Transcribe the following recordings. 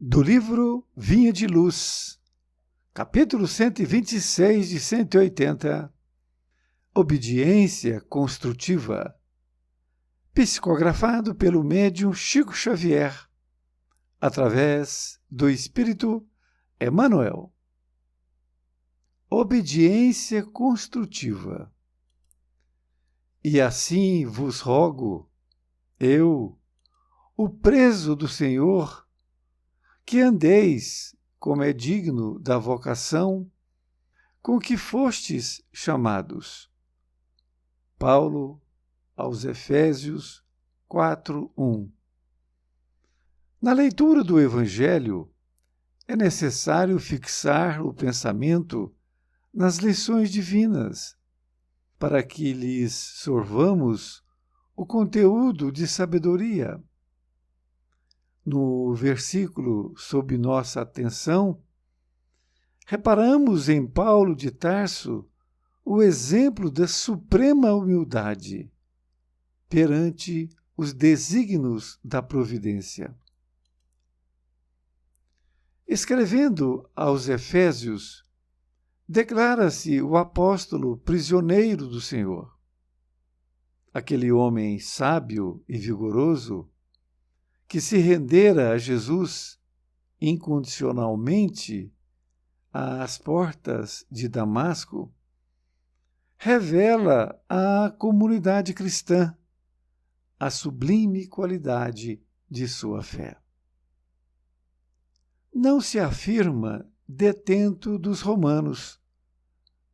Do livro Vinha de Luz, capítulo 126 de 180, Obediência Construtiva, psicografado pelo médium Chico Xavier, através do Espírito Emmanuel. Obediência construtiva. E assim vos rogo, eu, o preso do Senhor, que andeis, como é digno da vocação, com que fostes chamados. Paulo aos Efésios 4:1. Na leitura do Evangelho, é necessário fixar o pensamento nas lições divinas, para que lhes sorvamos o conteúdo de sabedoria. No versículo sob nossa atenção, reparamos em Paulo de Tarso o exemplo da suprema humildade perante os desígnios da providência. Escrevendo aos Efésios, declara-se o apóstolo prisioneiro do Senhor. Aquele homem sábio e vigoroso que se rendera a Jesus incondicionalmente às portas de Damasco, revela à comunidade cristã a sublime qualidade de sua fé. Não se afirma detento dos romanos,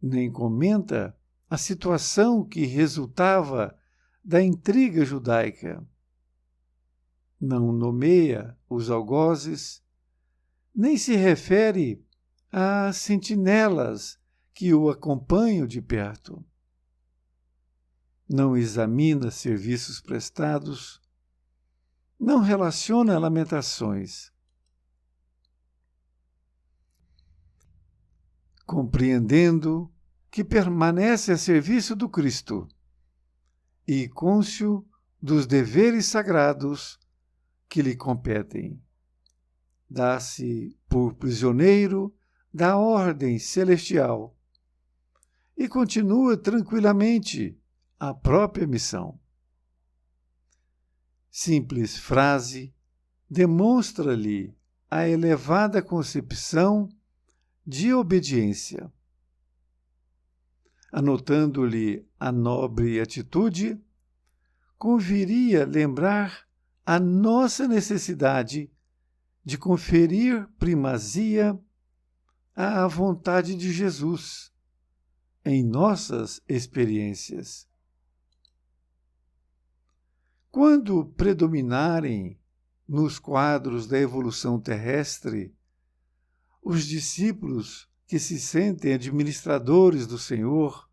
nem comenta a situação que resultava da intriga judaica. Não nomeia os algozes, nem se refere às sentinelas que o acompanham de perto. Não examina serviços prestados, não relaciona lamentações. Compreendendo que permanece a serviço do Cristo e cônscio dos deveres sagrados que lhe competem. Dá-se por prisioneiro da ordem celestial e continua tranquilamente a própria missão. Simples frase demonstra-lhe a elevada concepção de obediência. Anotando-lhe a nobre atitude, conviria lembrar a nossa necessidade de conferir primazia à vontade de Jesus em nossas experiências. Quando predominarem nos quadros da evolução terrestre os discípulos que se sentem administradores do Senhor,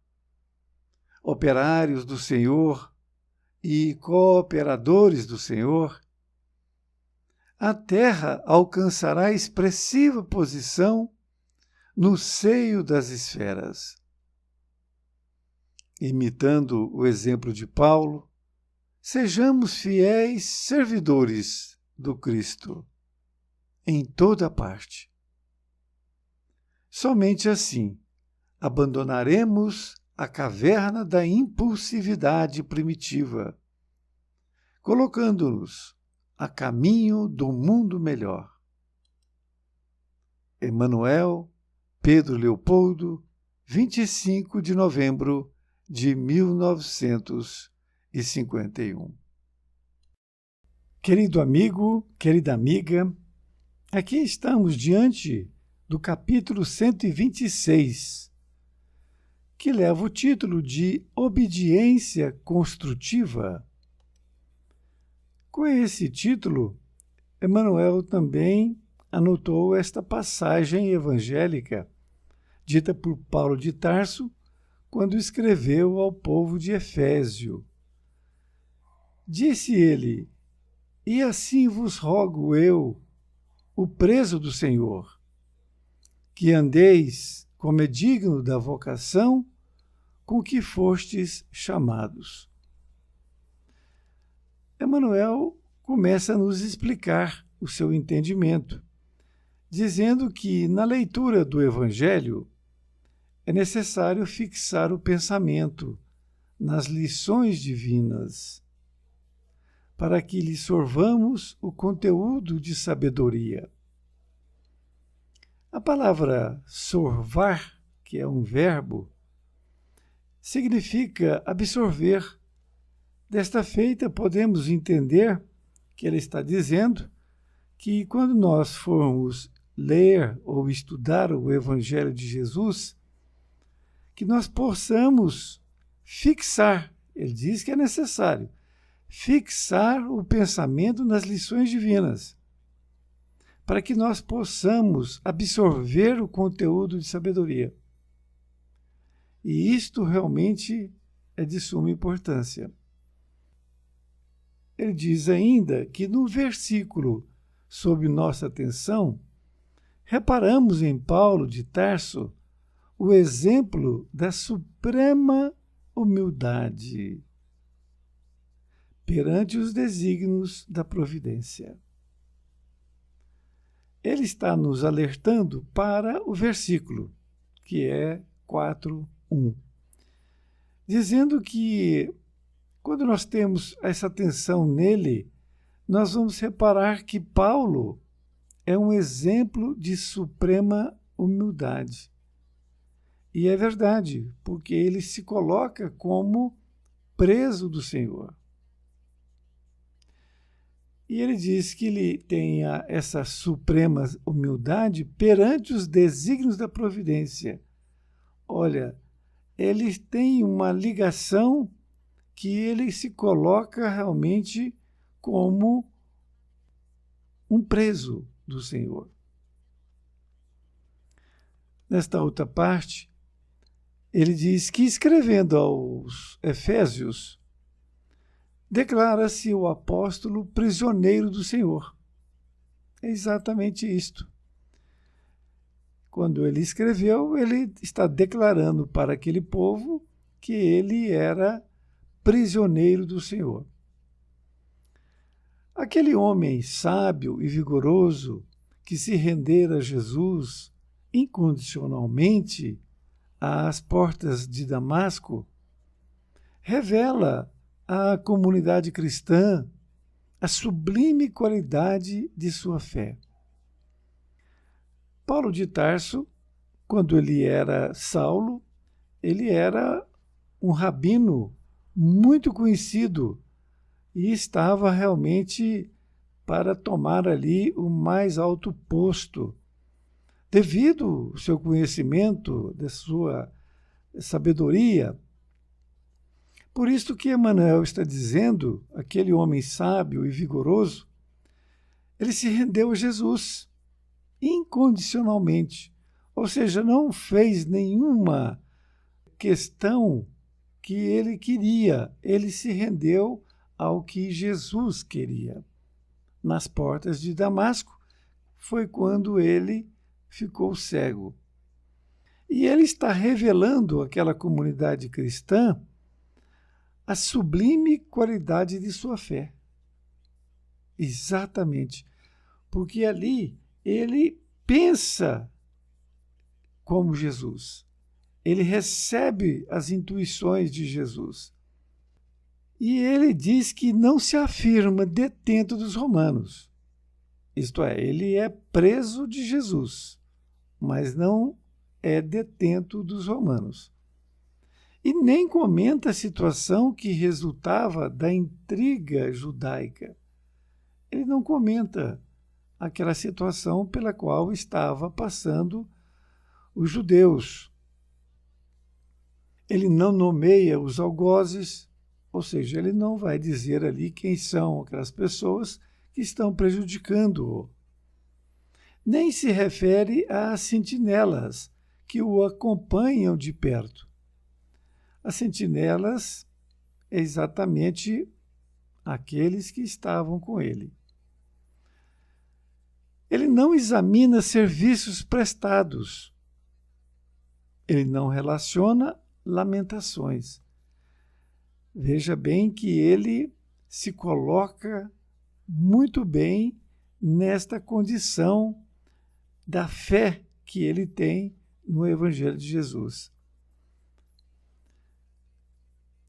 operários do Senhor e cooperadores do Senhor, a Terra alcançará expressiva posição no seio das esferas. Imitando o exemplo de Paulo, sejamos fiéis servidores do Cristo em toda parte. Somente assim abandonaremos a caverna da impulsividade primitiva, colocando-nos a caminho do mundo melhor. Emmanuel, Pedro Leopoldo, 25 de novembro de 1951. Querido amigo, querida amiga, aqui estamos diante do capítulo 126, que leva o título de Obediência Construtiva. Com esse título, Emmanuel também anotou esta passagem evangélica, dita por Paulo de Tarso, quando escreveu ao povo de Efésio. Disse ele: E assim vos rogo eu, o preso do Senhor, que andeis como é digno da vocação com que fostes chamados. Emmanuel começa a nos explicar o seu entendimento dizendo que na leitura do Evangelho é necessário fixar o pensamento nas lições divinas, para que lhe sorvamos o conteúdo de sabedoria. A palavra sorvar, que é um verbo, significa absorver. Desta feita, podemos entender que ele está dizendo que quando nós formos ler ou estudar o Evangelho de Jesus, que nós possamos fixar, ele diz que é necessário, fixar o pensamento nas lições divinas, para que nós possamos absorver o conteúdo de sabedoria. E isto realmente é de suma importância. Ele diz ainda que no versículo sob nossa atenção, reparamos em Paulo de Tarso o exemplo da suprema humildade perante os desígnios da providência. Ele está nos alertando para o versículo, que é 4:1, dizendo que quando nós temos essa atenção nele, nós vamos reparar que Paulo é um exemplo de suprema humildade. E é verdade, porque ele se coloca como preso do Senhor. E ele diz que ele tem essa suprema humildade perante os desígnios da providência. Olha, ele tem uma ligação que ele se coloca realmente como um preso do Senhor. Nesta outra parte, ele diz que, escrevendo aos Efésios, declara-se o apóstolo prisioneiro do Senhor. É exatamente isto. Quando ele escreveu, ele está declarando para aquele povo que ele era prisioneiro do Senhor. Aquele homem sábio e vigoroso que se rendera a Jesus incondicionalmente às portas de Damasco, revela à comunidade cristã a sublime qualidade de sua fé. Paulo de Tarso, quando ele era Saulo, ele era um rabino muito conhecido e estava realmente para tomar ali o mais alto posto, devido ao seu conhecimento, da sua sabedoria. Por isso que Emmanuel está dizendo, aquele homem sábio e vigoroso, ele se rendeu a Jesus incondicionalmente, ou seja, não fez nenhuma questão que ele queria, ele se rendeu ao que Jesus queria. Nas portas de Damasco foi quando ele ficou cego. E ele está revelando àquela comunidade cristã a sublime qualidade de sua fé. Exatamente. Porque ali ele pensa como Jesus. Ele recebe as intuições de Jesus. E ele diz que não se afirma detento dos romanos. Isto é, ele é preso de Jesus, mas não é detento dos romanos. E nem comenta a situação que resultava da intriga judaica. Ele não comenta aquela situação pela qual estava passando os judeus. Ele não nomeia os algozes, ou seja, ele não vai dizer ali quem são aquelas pessoas que estão prejudicando-o. Nem se refere às sentinelas que o acompanham de perto. As sentinelas é exatamente aqueles que estavam com ele. Ele não examina serviços prestados. Ele não relaciona lamentações. Veja bem que ele se coloca muito bem nesta condição da fé que ele tem no Evangelho de Jesus.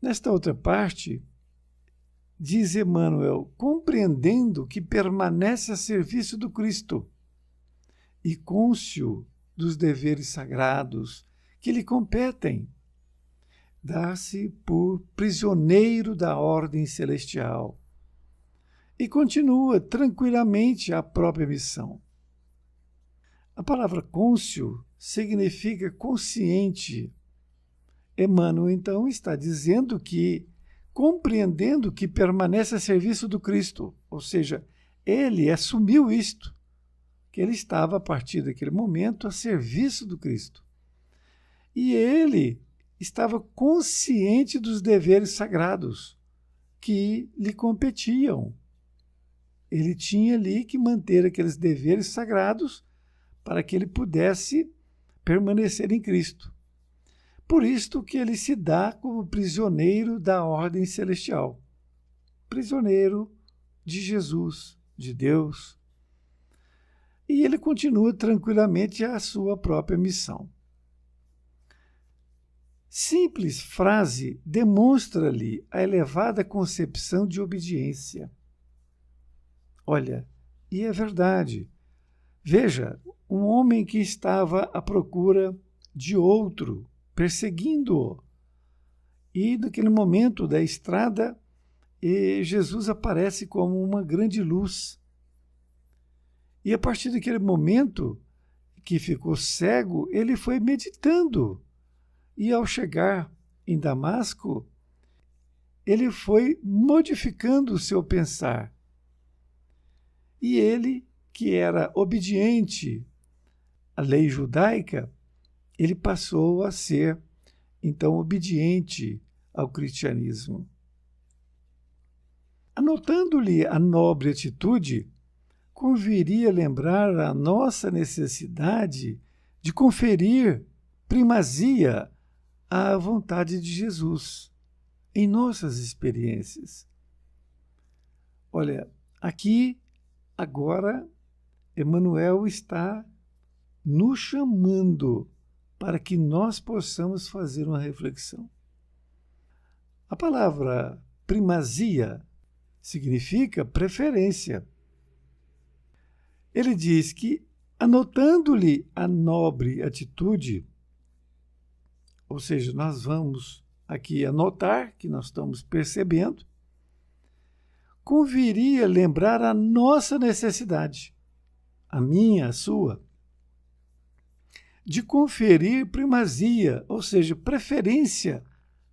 Nesta outra parte, diz Emmanuel, compreendendo que permanece a serviço do Cristo e cônscio dos deveres sagrados que lhe competem, dá-se por prisioneiro da ordem celestial e continua tranquilamente a própria missão. A palavra cônscio significa consciente. Emmanuel, então, está dizendo que, compreendendo que permanece a serviço do Cristo, ou seja, ele assumiu isto, que ele estava, a partir daquele momento, a serviço do Cristo. E ele estava consciente dos deveres sagrados que lhe competiam. Ele tinha ali que manter aqueles deveres sagrados para que ele pudesse permanecer em Cristo. Por isto que ele se dá como prisioneiro da ordem celestial. Prisioneiro de Jesus, de Deus. E ele continua tranquilamente a sua própria missão. Simples frase demonstra-lhe a elevada concepção de obediência. Olha, e é verdade. Veja, um homem que estava à procura de outro, perseguindo-o. E naquele momento da estrada, Jesus aparece como uma grande luz. E a partir daquele momento que ficou cego, ele foi meditando. E ao chegar em Damasco, ele foi modificando o seu pensar. E ele, que era obediente à lei judaica, ele passou a ser, então, obediente ao cristianismo. Anotando-lhe a nobre atitude, conviria lembrar a nossa necessidade de conferir primazia à vontade de Jesus em nossas experiências. Olha, aqui, agora, Emmanuel está nos chamando para que nós possamos fazer uma reflexão. A palavra primazia significa preferência. Ele diz que, anotando-lhe a nobre atitude, ou seja, nós vamos aqui anotar que nós estamos percebendo, conviria lembrar a nossa necessidade, a minha, a sua, de conferir primazia, ou seja, preferência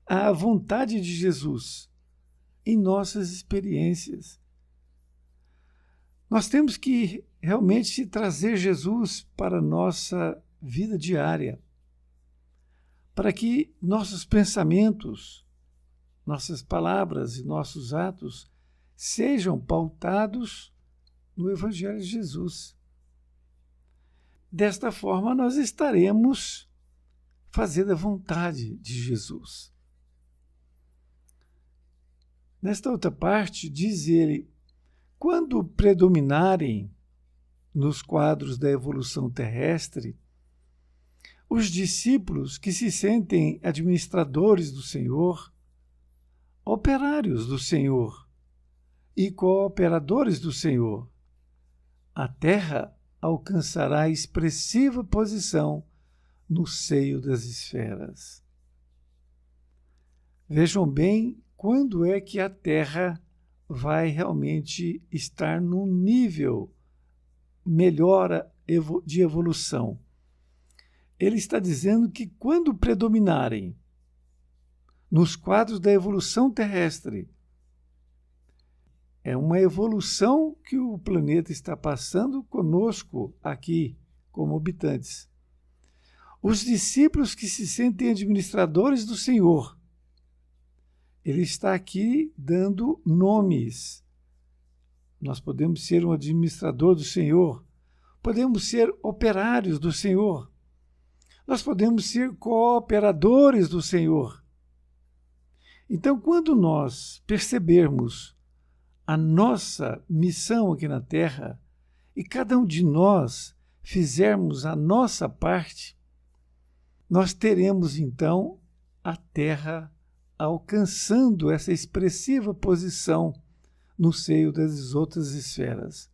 à vontade de Jesus em nossas experiências. Nós temos que realmente trazer Jesus para a nossa vida diária, para que nossos pensamentos, nossas palavras e nossos atos sejam pautados no Evangelho de Jesus. Desta forma, nós estaremos fazendo a vontade de Jesus. Nesta outra parte, diz ele, quando predominarem nos quadros da evolução terrestre, os discípulos que se sentem administradores do Senhor, operários do Senhor e cooperadores do Senhor, a Terra alcançará expressiva posição no seio das esferas. Vejam bem quando é que a Terra vai realmente estar num nível melhor de evolução. Ele está dizendo que quando predominarem nos quadros da evolução terrestre, é uma evolução que o planeta está passando conosco aqui, como habitantes. Os discípulos que se sentem administradores do Senhor, ele está aqui dando nomes. Nós podemos ser um administrador do Senhor, podemos ser operários do Senhor, nós podemos ser cooperadores do Senhor. Então, quando nós percebermos a nossa missão aqui na Terra, e cada um de nós fizermos a nossa parte, nós teremos então a Terra alcançando essa expressiva posição no seio das outras esferas.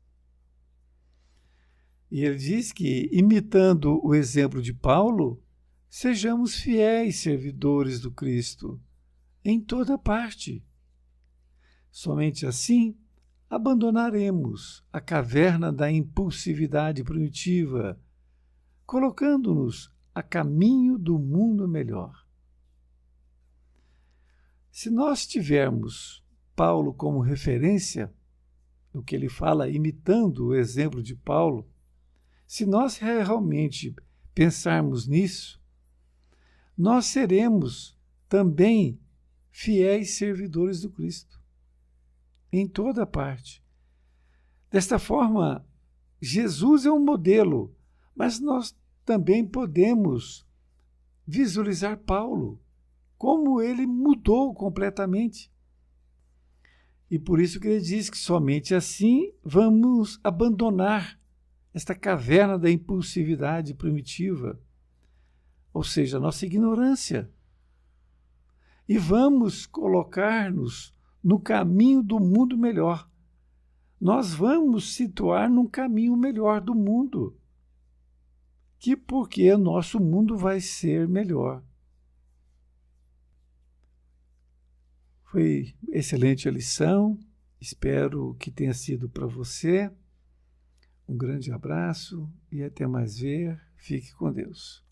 E ele diz que, imitando o exemplo de Paulo, sejamos fiéis servidores do Cristo em toda parte. Somente assim abandonaremos a caverna da impulsividade primitiva, colocando-nos a caminho do mundo melhor. Se nós tivermos Paulo como referência, o que ele fala imitando o exemplo de Paulo, se nós realmente pensarmos nisso, nós seremos também fiéis servidores do Cristo, em toda parte. Desta forma, Jesus é um modelo, mas nós também podemos visualizar Paulo, como ele mudou completamente. E por isso que ele diz que somente assim vamos abandonar esta caverna da impulsividade primitiva, ou seja, a nossa ignorância, e vamos colocar-nos no caminho do mundo melhor. Nós vamos situar num caminho melhor do mundo, que porque nosso mundo vai ser melhor. Foi excelente a lição, espero que tenha sido para você. Um grande abraço e até mais ver. Fique com Deus.